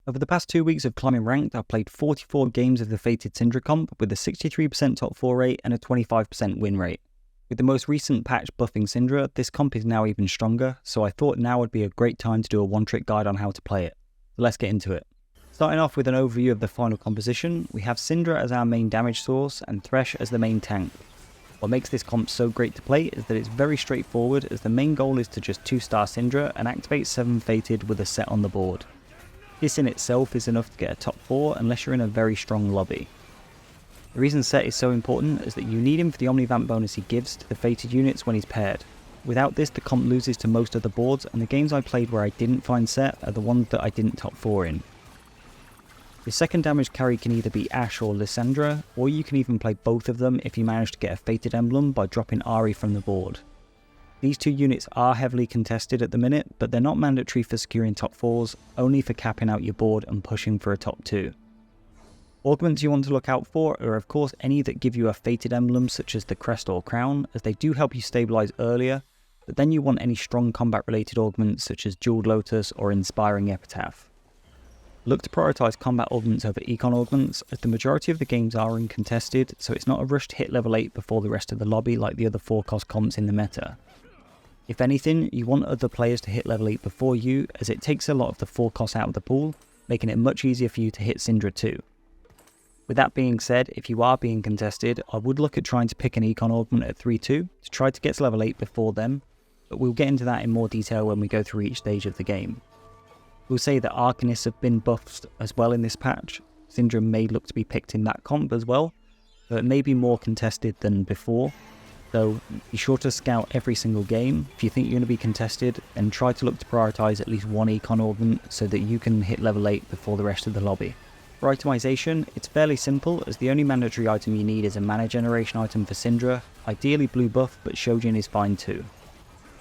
Over the past 2 weeks of climbing ranked, I've played 44 games of the Fated Syndra comp with a 63% top 4 rate and a 25% win rate. With the most recent patch buffing Syndra, this comp is now even stronger, so I thought now would be a great time to do a one-trick guide on how to play it. So let's get into it. Starting off with an overview of the final composition, we have Syndra as our main damage source and Thresh as the main tank. What makes this comp so great to play is that it's very straightforward, as the main goal is to just 2-star Syndra and activate 7 Fated with a set on the board. This in itself is enough to get a top 4 unless you're in a very strong lobby. The reason set is so important is that you need him for the Omnivamp bonus he gives to the Fated units when he's paired. Without this, the comp loses to most of the boards, and the games I played where I didn't find set are the ones that I didn't top 4 in. Your second damage carry can either be Ashe or Lissandra, or you can even play both of them if you manage to get a Fated emblem by dropping Ahri from the board. These two units are heavily contested at the minute, but they're not mandatory for securing top 4s, only for capping out your board and pushing for a top 2. Augments you want to look out for are of course any that give you a Fated emblem such as the Crest or Crown, as they do help you stabilize earlier, but then you want any strong combat related augments such as Jeweled Lotus or Inspiring Epitaph. Look to prioritise combat augments over econ augments, as the majority of the games are uncontested, so it's not a rush to hit level 8 before the rest of the lobby like the other 4-cost comps in the meta. If anything, you want other players to hit level 8 before you, as it takes a lot of the 4 costs out of the pool, making it much easier for you to hit Syndra too. With that being said, if you are being contested, I would look at trying to pick an econ augment at 3-2 to try to get to level 8 before them, but we'll get into that in more detail when we go through each stage of the game. We'll say that Arcanists have been buffed as well in this patch. Syndra may look to be picked in that comp as well, but it may be more contested than before. So be sure to scout every single game. If you think you're going to be contested, then try to look to prioritise at least one econ augment so that you can hit level 8 before the rest of the lobby. For itemization, it's fairly simple, as the only mandatory item you need is a mana generation item for Syndra, ideally blue buff, but Shojin is fine too.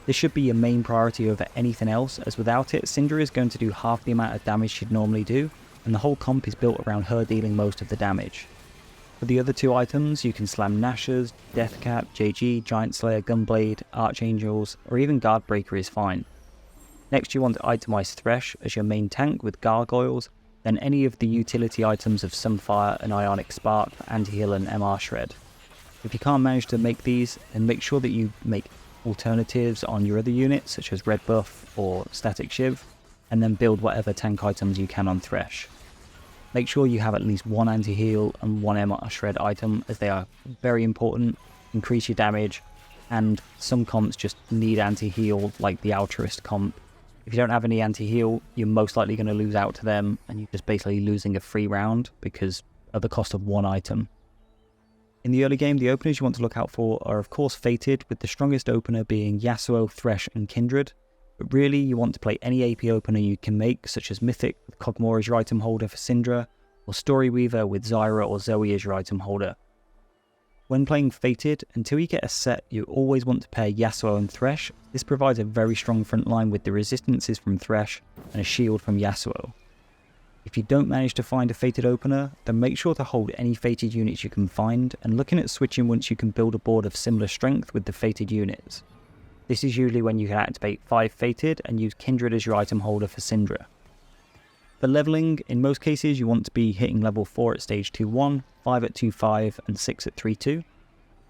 This should be your main priority over anything else, as without it, Syndra is going to do half the amount of damage she'd normally do, and the whole comp is built around her dealing most of the damage. For the other 2 items, you can slam Nashers, Deathcap, JG, Giant Slayer, Gunblade, Archangels, or even Guardbreaker is fine. Next you want to itemize Thresh as your main tank with Gargoyles, then any of the utility items of Sunfire and Ionic Spark for Anti-Heal and MR Shred. If you can't manage to make these, then make sure that you make alternatives on your other units such as Red Buff or Static Shiv, and then build whatever tank items you can on Thresh. Make sure you have at least one anti-heal and one MR Shred item, as they are very important, increase your damage, and some comps just need anti-heal like the Altruist comp. If you don't have any anti-heal, you're most likely going to lose out to them, and you're just basically losing a free round because of the cost of one item. In the early game, the openers you want to look out for are of course Fated, with the strongest opener being Yasuo, Thresh and Kindred. But really, you want to play any AP opener you can make, such as Mythic with Kog'Maw as your item holder for Syndra, or Storyweaver with Zyra or Zoe as your item holder. When playing Fated, until you get a set, you always want to pair Yasuo and Thresh. This provides a very strong front line with the resistances from Thresh and a shield from Yasuo. If you don't manage to find a Fated opener, then make sure to hold any Fated units you can find, and looking at switching once you can build a board of similar strength with the Fated units. This is usually when you can activate 5 Fated and use Kindred as your item holder for Syndra. For leveling, in most cases you want to be hitting level 4 at stage 2-1, 5 at 2-5 and 6 at 3-2.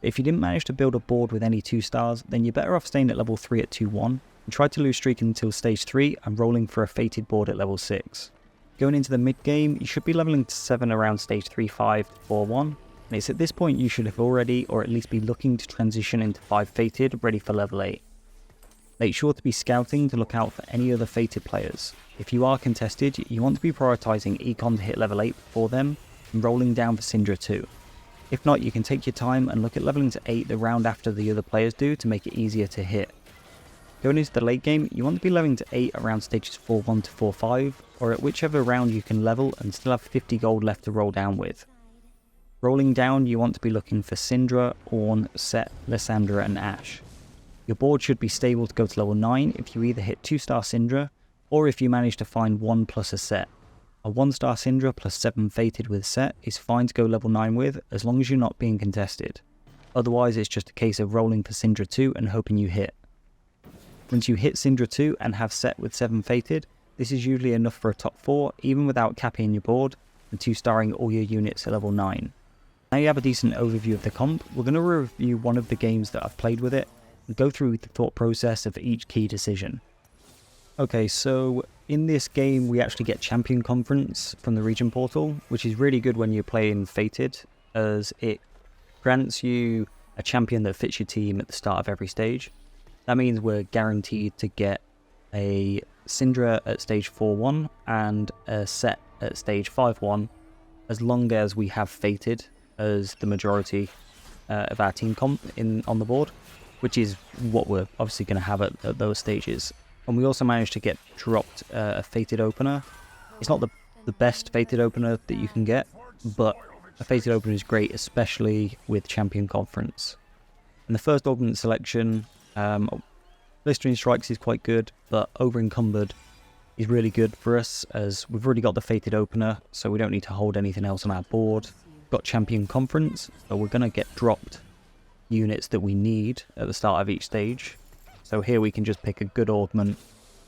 If you didn't manage to build a board with any 2 stars, then you're better off staying at level 3 at 2-1 and try to lose streak until stage 3 and rolling for a Fated board at level 6. Going into the mid game, you should be leveling to 7 around stage 3-5 to 4-1. And it's at this point you should have already, or at least be looking to transition into 5 Fated, ready for level 8. Make sure to be scouting to look out for any other Fated players. If you are contested, you want to be prioritising econ to hit level 8 before them, and rolling down for Syndra too. If not, you can take your time and look at leveling to 8 the round after the other players do to make it easier to hit. Going into the late game, you want to be leveling to 8 around stages 4-1 to 4-5, or at whichever round you can level and still have 50 gold left to roll down with. Rolling down, you want to be looking for Syndra, Ornn, Set, Lissandra and Ashe. Your board should be stable to go to level 9 if you either hit 2-star Syndra, or if you manage to find 1 plus a Set. A 1-star Syndra plus 7 Fated with Set is fine to go level 9 with, as long as you're not being contested. Otherwise it's just a case of rolling for Syndra 2 and hoping you hit. Once you hit Syndra 2 and have Set with 7 Fated, This is usually enough for a top 4, even without capping your board and 2-starring all your units at level 9. Now you have a decent overview of the comp, we're going to review one of the games that I've played with it and go through the thought process of each key decision. Okay, so in this game we actually get Champion Conference from the region portal, which is really good when you're playing Fated, as it grants you a champion that fits your team at the start of every stage. That means we're guaranteed to get a Syndra at stage 4-1 and a Set at stage 5-1, as long as we have Fated as the majority of our team comp on the board, which is what we're obviously going to have at those stages. And we also managed to get dropped a Fated opener. It's not the best Fated opener that you can get, but a Fated opener is great, especially with Champion Conference. In the first augment selection, Blistering Strikes is quite good, but Over Encumbered is really good for us, as we've already got the Fated opener, so we don't need to hold anything else on our board. We've got Champion Conference, so we're going to get dropped units that we need at the start of each stage. So here we can just pick a good augment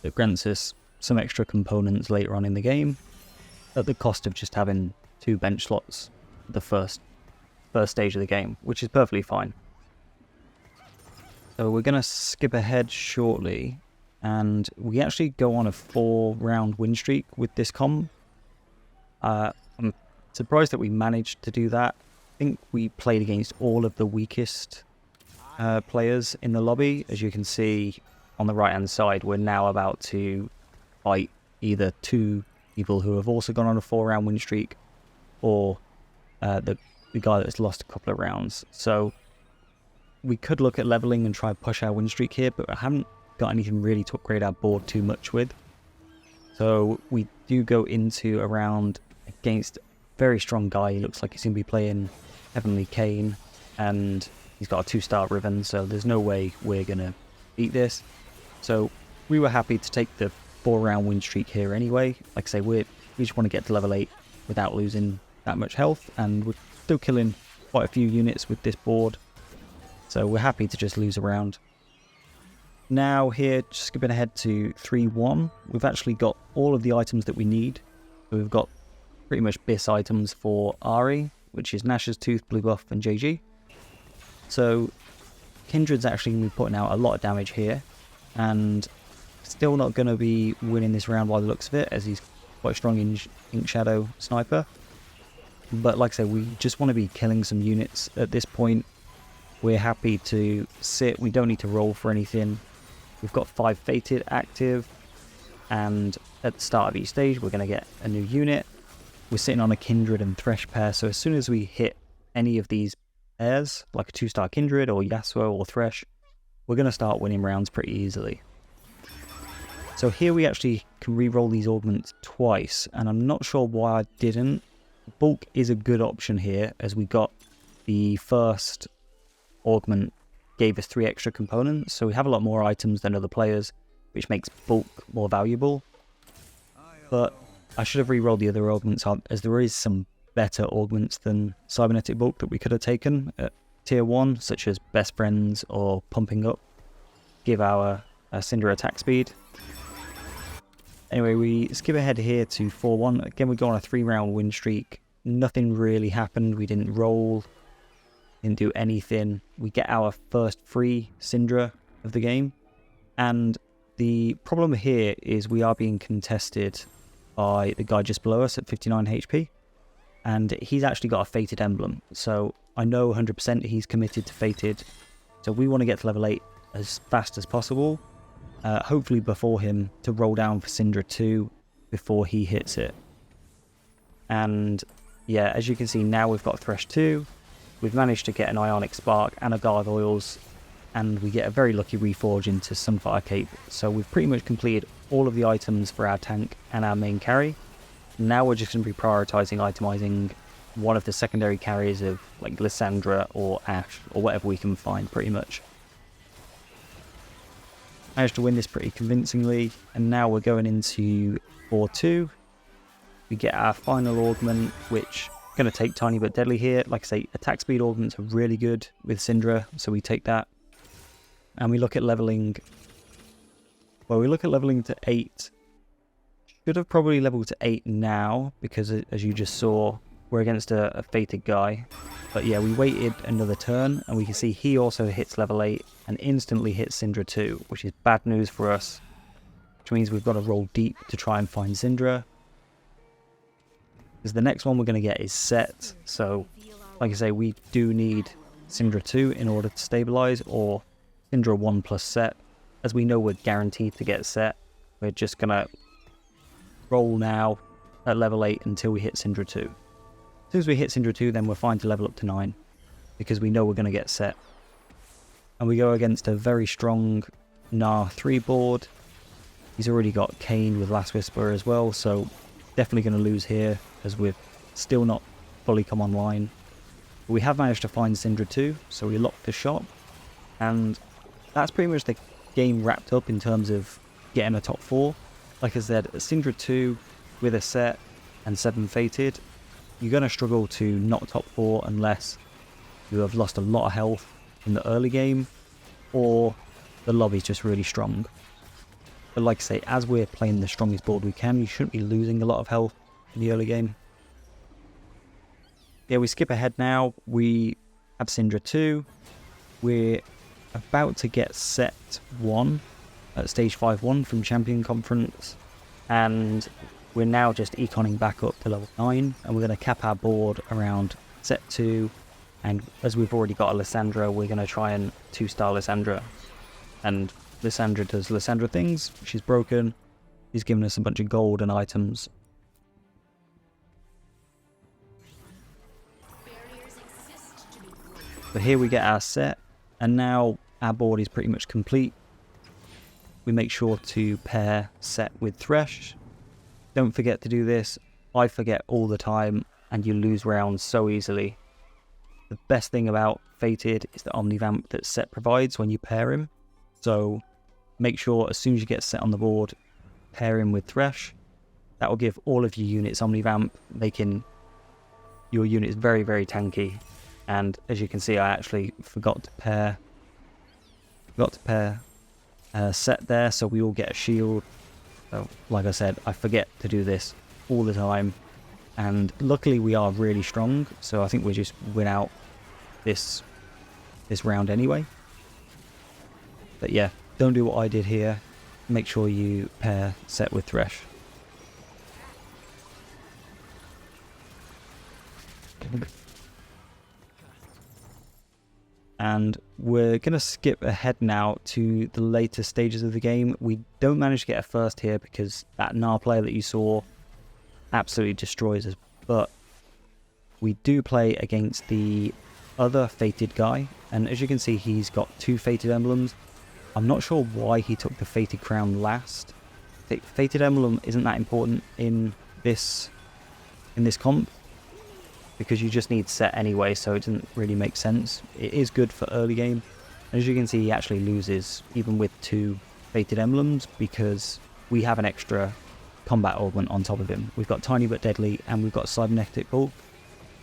that grants us some extra components later on in the game, at the cost of just having 2 bench slots at the first stage of the game, which is perfectly fine. So we're going to skip ahead shortly, and we actually go on a 4-round win streak with this comp. I'm surprised that we managed to do that. I think we played against all of the weakest players in the lobby. As you can see on the right hand side, we're now about to fight either 2 people who have also gone on a 4-round win streak, or the guy that's lost a couple of rounds. So we could look at leveling and try and push our win streak here, but I haven't got anything really to upgrade our board too much with. So we do go into a round against a very strong guy. He looks like he's going to be playing Heavenly Kane, and he's got a 2-star Riven, so there's no way we're going to beat this. So we were happy to take the 4-round win streak here anyway. Like I say, we just want to get to level 8 without losing that much health, and we're still killing quite a few units with this board. So we're happy to just lose a round. Now here, just skipping ahead to 3-1, we've actually got all of the items that we need. So we've got pretty much BIS items for Ari, which is Nash's Tooth, Blue Buff, and JG. So Kindred's actually going to be putting out a lot of damage here, and still not going to be winning this round by the looks of it, as he's quite strong in Ink Shadow Sniper. But like I say, we just want to be killing some units at this point. We're happy to sit, we don't need to roll for anything. We've got 5 Fated active, and at the start of each stage we're going to get a new unit. We're sitting on a Kindred and Thresh pair, so as soon as we hit any of these pairs, like a 2-star Kindred or Yasuo or Thresh, we're going to start winning rounds pretty easily. So here we actually can re-roll these augments twice, and I'm not sure why I didn't. Bulk is a good option here, as we got the first augment gave us 3 extra components, so we have a lot more items than other players, which makes bulk more valuable. But I should have re-rolled the other augments, as there is some better augments than cybernetic bulk that we could have taken at tier 1, such as Best Friends or Pumping Up, give our Syndra attack speed. Anyway, we skip ahead here to 4-1. Again, we go on a 3-round win streak. Nothing really happened. We didn't roll, didn't do anything. We get our first free Syndra of the game, and the problem here is we are being contested by the guy just below us at 59 HP, and he's actually got a Fated emblem, so I know 100% he's committed to Fated, so we want to get to level 8 as fast as possible, hopefully before him, to roll down for Syndra 2 before he hits it. And yeah, as you can see, now we've got Thresh 2, we've managed to get an Ionic Spark and a Gargoyles, and we get a very lucky Reforge into Sunfire Cape. So we've pretty much completed all of the items for our tank and our main carry. Now we're just going to be prioritising itemizing one of the secondary carries of like Lissandra or Ashe or whatever we can find, pretty much. Managed to win this pretty convincingly, and now we're going into 4-2. We get our final augment, which is going to take Tiny but Deadly here. Like I say, attack speed augments are really good with Syndra, so we take that. And we look at leveling, well, we look at leveling to 8 Should have probably leveled to 8 now, because as you just saw, we're against a fated guy. But yeah, we waited another turn, and we can see he also hits level 8 and instantly hits Syndra 2, which is bad news for us, which means we've got to roll deep to try and find Syndra. Because the next one we're going to get is Set, so like I say, we do need Syndra 2 in order to stabilize, or Syndra 1 plus Set. As we know, we're guaranteed to get Set. We're just going to roll now at level 8 until we hit Syndra 2. As soon as we hit Syndra 2, then we're fine to level up to 9, because we know we're going to get Set. And we go against a very strong Gnar 3 board. He's already got Kayn with Last Whisper as well, so definitely going to lose here, as we've still not fully come online. But we have managed to find Syndra 2, so we locked the shop, and that's pretty much the game wrapped up in terms of getting a top 4. Like I said, Syndra 2 with a Set and 7 Fated, you're going to struggle to knock top 4 unless you have lost a lot of health in the early game, or the lobby's just really strong. But like I say, as we're playing the strongest board we can, you shouldn't be losing a lot of health in the early game. Yeah, we skip ahead now. We have Syndra 2. We're about to get Set 1 at stage 5-1 from Champion Conference, and we're now just econing back up to level 9, and we're going to cap our board around Set 2, and as we've already got a Lissandra, we're going to try and 2-star Lissandra, and Lissandra does Lissandra things. She's broken, she's given us a bunch of gold and items. But here we get our Set, and now our board is pretty much complete. We make sure to pair Set with Thresh. Don't forget to do this. I forget all the time, and you lose rounds so easily. The best thing about Fated is the Omnivamp that Set provides when you pair him. So make sure as soon as you get Set on the board, pair him with Thresh. That will give all of your units Omnivamp, making your units very, very tanky. And as you can see, I actually forgot to pair Set there, so we all get a shield. So, like I said, I forget to do this all the time, and luckily we are really strong, so I think we just win out this round anyway. But yeah, don't do what I did here. Make sure you pair Set with Thresh. And we're going to skip ahead now to the later stages of the game. We don't manage to get a first here because that Gnar player that you saw absolutely destroys us. But we do play against the other Fated guy. And as you can see, he's got 2 Fated emblems. I'm not sure why he took the Fated crown last. The Fated emblem isn't that important in this comp, because you just need Set anyway, so it doesn't really make sense. It is good for early game. As you can see, he actually loses even with 2 Fated emblems, because we have an extra combat augment on top of him. We've got Tiny but Deadly, and we've got Cybernetic Bulk.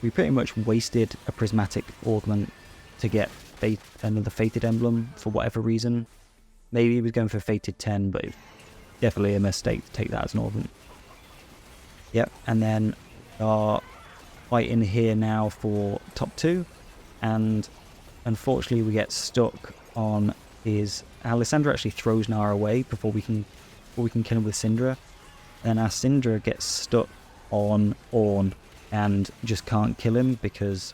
We pretty much wasted a Prismatic augment to get another Fated emblem for whatever reason. Maybe he was going for Fated 10, but definitely a mistake to take that as an augment. Yep, and then our fighting here now for top 2, and unfortunately we get stuck on his... Our Lissandra actually throws Gnar away before we can kill him with Syndra, and our Syndra gets stuck on Ornn and just can't kill him because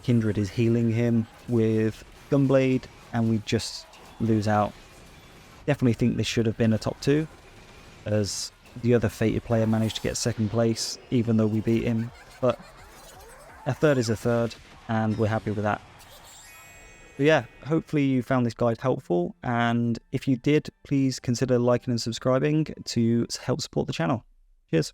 Kindred is healing him with Gunblade, and we just lose out. Definitely think this should have been a top 2, as the other Fated player managed to get 2nd place even though we beat him, but a 3rd is a 3rd, and we're happy with that. But yeah, hopefully you found this guide helpful, and if you did, please consider liking and subscribing to help support the channel. Cheers.